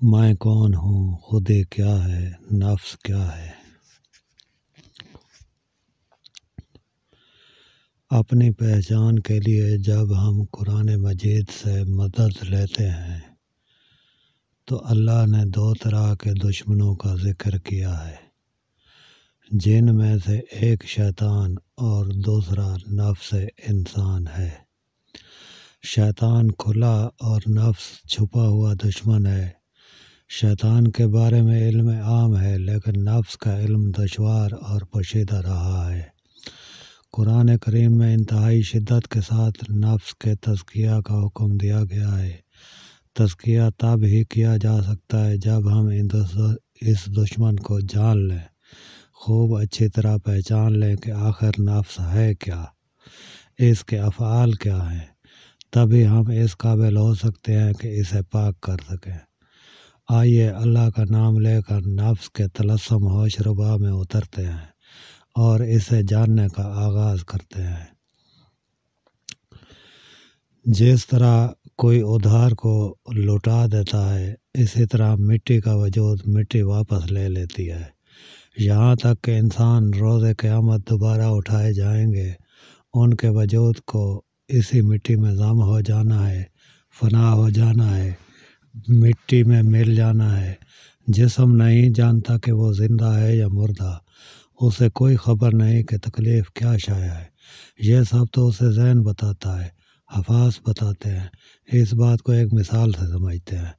میں کون ہوں، خودی کیا ہے، نفس کیا ہے۔ اپنی پہچان کے لیے جب ہم قرآن مجید سے مدد لیتے ہیں تو اللہ نے دو طرح کے دشمنوں کا ذکر کیا ہے، جن میں سے ایک شیطان اور دوسرا نفس انسان ہے۔ شیطان کھلا اور نفس چھپا ہوا دشمن ہے۔ شیطان کے بارے میں علم عام ہے، لیکن نفس کا علم دشوار اور پوشیدہ رہا ہے۔ قرآن کریم میں انتہائی شدت کے ساتھ نفس کے تزکیہ کا حکم دیا گیا ہے۔ تزکیہ تب ہی کیا جا سکتا ہے جب ہم اس دشمن کو جان لیں، خوب اچھی طرح پہچان لیں کہ آخر نفس ہے کیا، اس کے افعال کیا ہیں، تبھی ہم اس قابل ہو سکتے ہیں کہ اسے پاک کر سکیں۔ آئیے اللہ کا نام لے کر نفس کے طلسم ہوش ربا میں اترتے ہیں اور اسے جاننے کا آغاز کرتے ہیں۔ جس طرح کوئی ادھار کو لوٹا دیتا ہے، اسی طرح مٹی کا وجود مٹی واپس لے لیتی ہے، یہاں تک کہ انسان روز قیامت دوبارہ اٹھائے جائیں گے۔ ان کے وجود کو اسی مٹی میں ضم ہو جانا ہے، فنا ہو جانا ہے، مٹی میں مل جانا ہے۔ جسم نہیں جانتا کہ وہ زندہ ہے یا مردہ، اسے کوئی خبر نہیں کہ تکلیف کیا شائع ہے۔ یہ سب تو اسے ذہن بتاتا ہے، حواس بتاتے ہیں۔ اس بات کو ایک مثال سے سمجھتے ہیں۔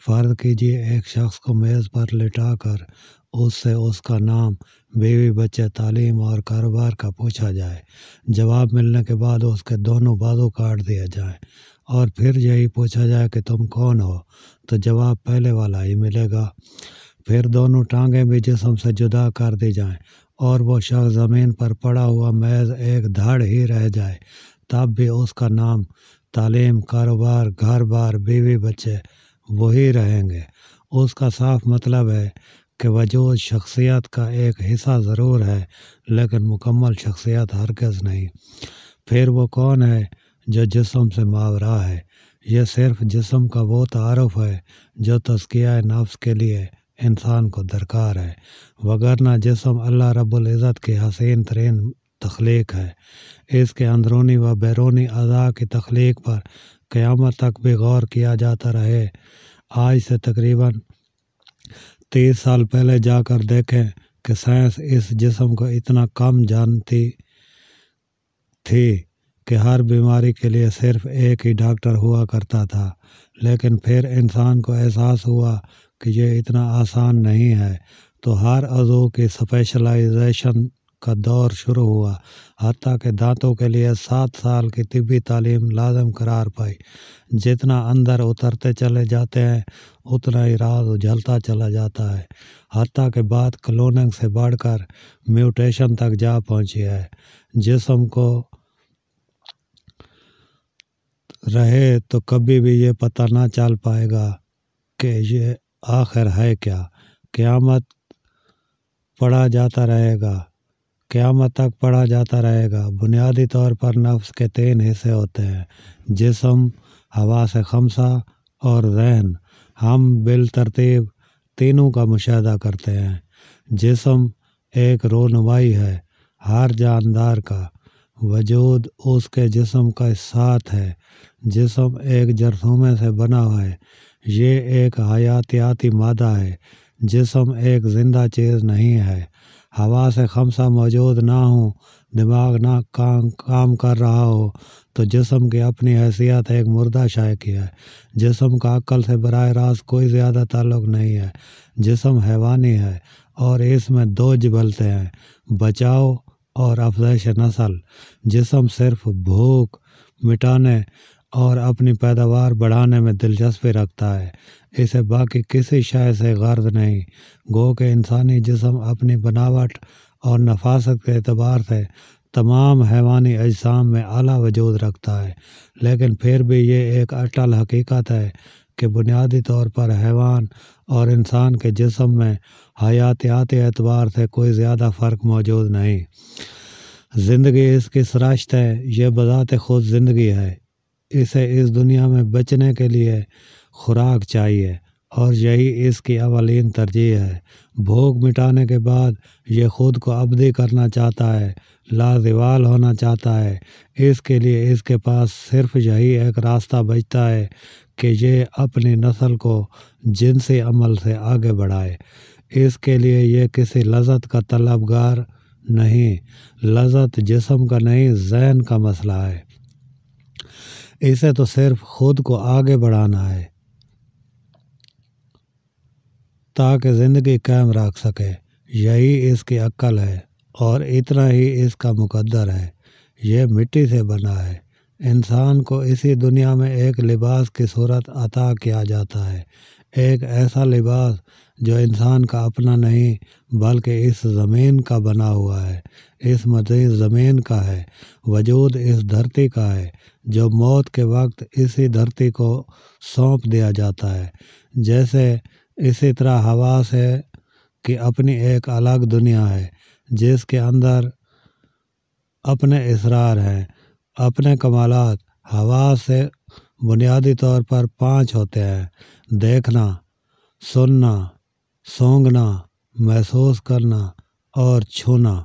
فرض کیجیے ایک شخص کو میز پر لٹا کر اس سے اس کا نام، بیوی، بچے، تعلیم اور کاروبار کا پوچھا جائے۔ جواب ملنے کے بعد اس کے دونوں بازو کاٹ دیے جائیں اور پھر یہی پوچھا جائے کہ تم کون ہو، تو جواب پہلے والا ہی ملے گا۔ پھر دونوں ٹانگیں بھی جسم سے جدا کر دی جائیں اور وہ شخص زمین پر پڑا ہوا محض ایک دھڑ ہی رہ جائے، تب بھی اس کا نام، تعلیم، کاروبار، گھر بار، بیوی، بچے وہی رہیں گے۔ اس کا صاف مطلب ہے کہ وجود شخصیت کا ایک حصہ ضرور ہے، لیکن مکمل شخصیت ہرگز نہیں۔ پھر وہ کون ہے جو جسم سے ماورا ہے؟ یہ صرف جسم کا وہ تعارف ہے جو تزکیہ نفس کے لیے انسان کو درکار ہے، وگرنہ جسم اللہ رب العزت کی حسین ترین تخلیق ہے۔ اس کے اندرونی و بیرونی اعضاء کی تخلیق پر قیامت تک بھی غور کیا جاتا رہے۔ آج سے تقریباً 30 سال پہلے جا کر دیکھیں کہ سائنس اس جسم کو اتنا کم جانتی تھی کہ ہر بیماری کے لیے صرف ایک ہی ڈاکٹر ہوا کرتا تھا، لیکن پھر انسان کو احساس ہوا کہ یہ اتنا آسان نہیں ہے، تو ہر عضو کی اسپیشلائزیشن کا دور شروع ہوا، حتیٰ کہ دانتوں کے لیے 7 سال کی طبی تعلیم لازم قرار پائی۔ جتنا اندر اترتے چلے جاتے ہیں اتنا ہی راز اجھلتا چلا جاتا ہے، حتیٰ کہ بات کلوننگ سے بڑھ کر میوٹیشن تک جا پہنچی ہے۔ جسم کو رہے تو کبھی بھی یہ پتہ نہ چل پائے گا کہ یہ آخر ہے کیا۔ قیامت پڑھا جاتا رہے گا، قیامت تک پڑھا جاتا رہے گا۔ بنیادی طور پر نفس کے 3 حصے ہوتے ہیں: جسم، حواس خمسہ اور ذہن۔ ہم بالترتیب تینوں کا مشاہدہ کرتے ہیں۔ جسم ایک رونمائی ہے ہر جاندار کا، وجود اس کے جسم کا ساتھ ہے۔ جسم ایک جرثومے سے بنا ہے، یہ ایک حیاتیاتی مادہ ہے۔ جسم ایک زندہ چیز نہیں ہے۔ حواس خمسہ موجود نہ ہوں، دماغ نہ کام کر رہا ہو تو جسم کی اپنی حیثیت ایک مردہ شے کی ہے۔ جسم کا عقل سے براہ راست کوئی زیادہ تعلق نہیں ہے۔ جسم حیوانی ہے اور اس میں 2 جبلتیں ہیں: بچاؤ اور افزائش نسل۔ جسم صرف بھوک مٹانے اور اپنی پیداوار بڑھانے میں دلچسپی رکھتا ہے، اسے باقی کسی شے سے غرض نہیں۔ گو کہ انسانی جسم اپنی بناوٹ اور نفاست کے اعتبار سے تمام حیوانی اجسام میں اعلیٰ وجود رکھتا ہے، لیکن پھر بھی یہ ایک اٹل حقیقت ہے کہ بنیادی طور پر حیوان اور انسان کے جسم میں حیاتیاتی اعتبار سے کوئی زیادہ فرق موجود نہیں۔ زندگی اس کی سرشت ہے، یہ بذات خود زندگی ہے۔ اسے اس دنیا میں بچنے کے لیے خوراک چاہیے، اور یہی اس کی اولین ترجیح ہے۔ بھوک مٹانے کے بعد یہ خود کو ابدی کرنا چاہتا ہے، لازوال ہونا چاہتا ہے۔ اس کے لیے اس کے پاس صرف یہی ایک راستہ بچتا ہے کہ یہ اپنی نسل کو جنسی عمل سے آگے بڑھائے۔ اس کے لیے یہ کسی لذت کا طلبگار نہیں، لذت جسم کا نہیں، ذہن کا مسئلہ ہے۔ اسے تو صرف خود کو آگے بڑھانا ہے تاکہ زندگی قائم رکھ سکے۔ یہی اس کی عقل ہے اور اتنا ہی اس کا مقدر ہے۔ یہ مٹی سے بنا ہے۔ انسان کو اسی دنیا میں ایک لباس کی صورت عطا کیا جاتا ہے، ایک ایسا لباس جو انسان کا اپنا نہیں بلکہ اس زمین کا بنا ہوا ہے، اس مزید زمین کا ہے۔ وجود اس دھرتی کا ہے جو موت کے وقت اسی دھرتی کو سونپ دیا جاتا ہے۔ جیسے اسی طرح حواس ہے کہ اپنی ایک الگ دنیا ہے جس کے اندر اپنے اسرار ہیں، اپنے کمالات۔ حواس سے بنیادی طور پر 5 ہوتے ہیں: دیکھنا، سننا، سونگھنا، محسوس کرنا اور چھونا۔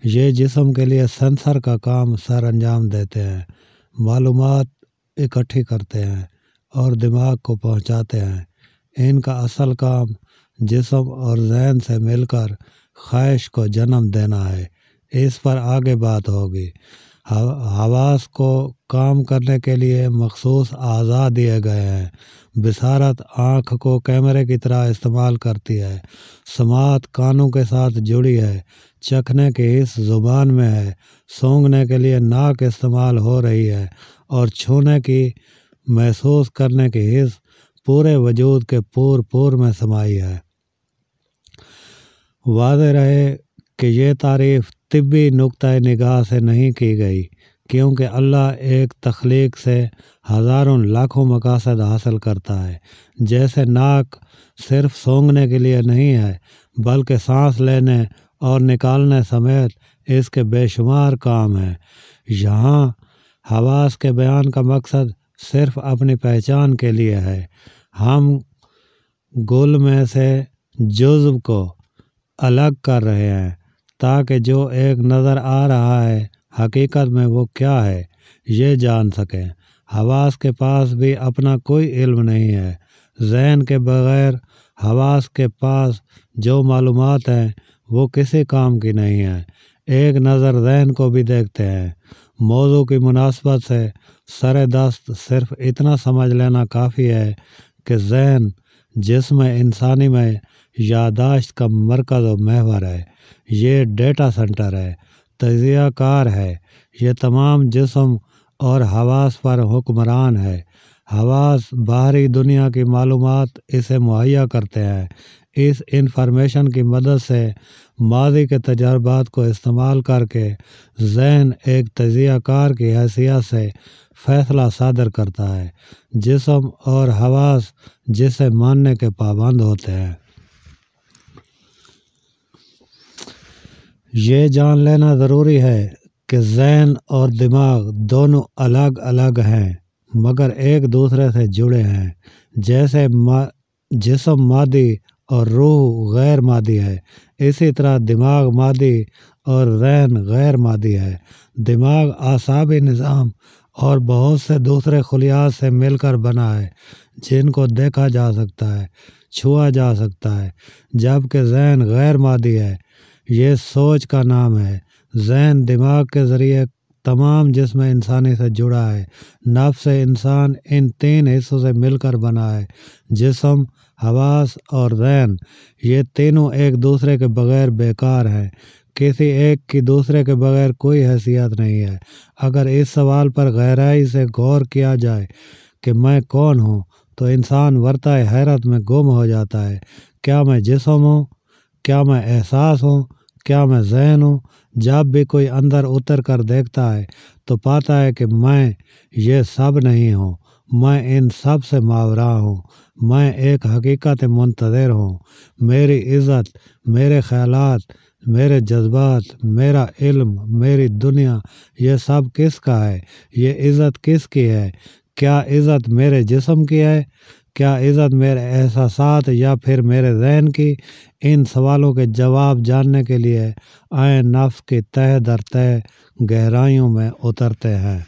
یہ جسم کے لیے سینسر کا کام سر انجام دیتے ہیں، معلومات اکٹھی کرتے ہیں اور دماغ کو پہنچاتے ہیں۔ ان کا اصل کام جسم اور ذہن سے مل کر خواہش کو جنم دینا ہے۔ اس پر آگے بات ہوگی۔ حواس کو کام کرنے کے لیے مخصوص اعضاء دیے گئے ہیں۔ بصارت آنکھ کو کیمرے کی طرح استعمال کرتی ہے، سماعت کانوں کے ساتھ جڑی ہے، چکھنے کی حس زبان میں ہے، سونگھنے کے لیے ناک استعمال ہو رہی ہے اور چھونے کی، محسوس کرنے کی حس پورے وجود کے پور میں سمائی ہے۔ واضح رہے کہ یہ تعریف طبی نقطۂ نگاہ سے نہیں کی گئی، کیونکہ اللہ ایک تخلیق سے ہزاروں لاکھوں مقاصد حاصل کرتا ہے۔ جیسے ناک صرف سونگھنے کے لیے نہیں ہے بلکہ سانس لینے اور نکالنے سمیت اس کے بے شمار کام ہیں۔ یہاں حواس کے بیان کا مقصد صرف اپنی پہچان کے لیے ہے۔ ہم گل میں سے جزو کو الگ کر رہے ہیں تاکہ جو ایک نظر آ رہا ہے حقیقت میں وہ کیا ہے یہ جان سکیں۔ حواس کے پاس بھی اپنا کوئی علم نہیں ہے۔ ذہن کے بغیر حواس کے پاس جو معلومات ہیں وہ کسی کام کی نہیں ہیں۔ ایک نظر ذہن کو بھی دیکھتے ہیں۔ موضوع کی مناسبت سے سر دست صرف اتنا سمجھ لینا کافی ہے کہ ذہن جسم انسانی میں یادداشت کا مرکز و محور ہے۔ یہ ڈیٹا سینٹر ہے، تجزیہ کار ہے۔ یہ تمام جسم اور حواس پر حکمران ہے۔ حواس باہری دنیا کی معلومات اسے مہیا کرتے ہیں۔ اس انفارمیشن کی مدد سے ماضی کے تجربات کو استعمال کر کے ذہن ایک تجزیہ کار کی حیثیت سے فیصلہ صادر کرتا ہے۔ جسم اور حواس جسے ماننے کے پابند ہوتے ہیں۔ یہ جان لینا ضروری ہے کہ ذہن اور دماغ دونوں الگ الگ ہیں مگر ایک دوسرے سے جڑے ہیں۔ جیسے جسم مادی اور روح غیر مادی ہے، اسی طرح دماغ مادی اور ذہن غیر مادی ہے۔ دماغ اعصابی نظام اور بہت سے دوسرے خلیات سے مل کر بنا ہے جن کو دیکھا جا سکتا ہے، چھوا جا سکتا ہے، جبکہ ذہن غیر مادی ہے، یہ سوچ کا نام ہے۔ ذہن دماغ کے ذریعے تمام جسم انسانی سے جڑا ہے۔ نفس انسان ان 3 حصوں سے مل کر بنا ہے: جسم، حواس اور ذہن۔ یہ تینوں ایک دوسرے کے بغیر بیکار ہیں۔ کسی ایک کی دوسرے کے بغیر کوئی حیثیت نہیں ہے۔ اگر اس سوال پر گہرائی سے غور کیا جائے کہ میں کون ہوں تو انسان ورطۂ حیرت میں گم ہو جاتا ہے۔ کیا میں جسم ہوں؟ کیا میں احساس ہوں؟ کیا میں ذہن ہوں؟ جب بھی کوئی اندر اتر کر دیکھتا ہے تو پاتا ہے کہ میں یہ سب نہیں ہوں، میں ان سب سے ماوراء ہوں، میں ایک حقیقت منتظر ہوں۔ میری عزت، میرے خیالات، میرے جذبات، میرا علم، میری دنیا، یہ سب کس کا ہے؟ یہ عزت کس کی ہے؟ کیا عزت میرے جسم کی ہے؟ کیا عزت میرے احساسات یا پھر میرے ذہن کی؟ ان سوالوں کے جواب جاننے کے لیے آئیں نفس کی تہ در تہ گہرائیوں میں اترتے ہیں۔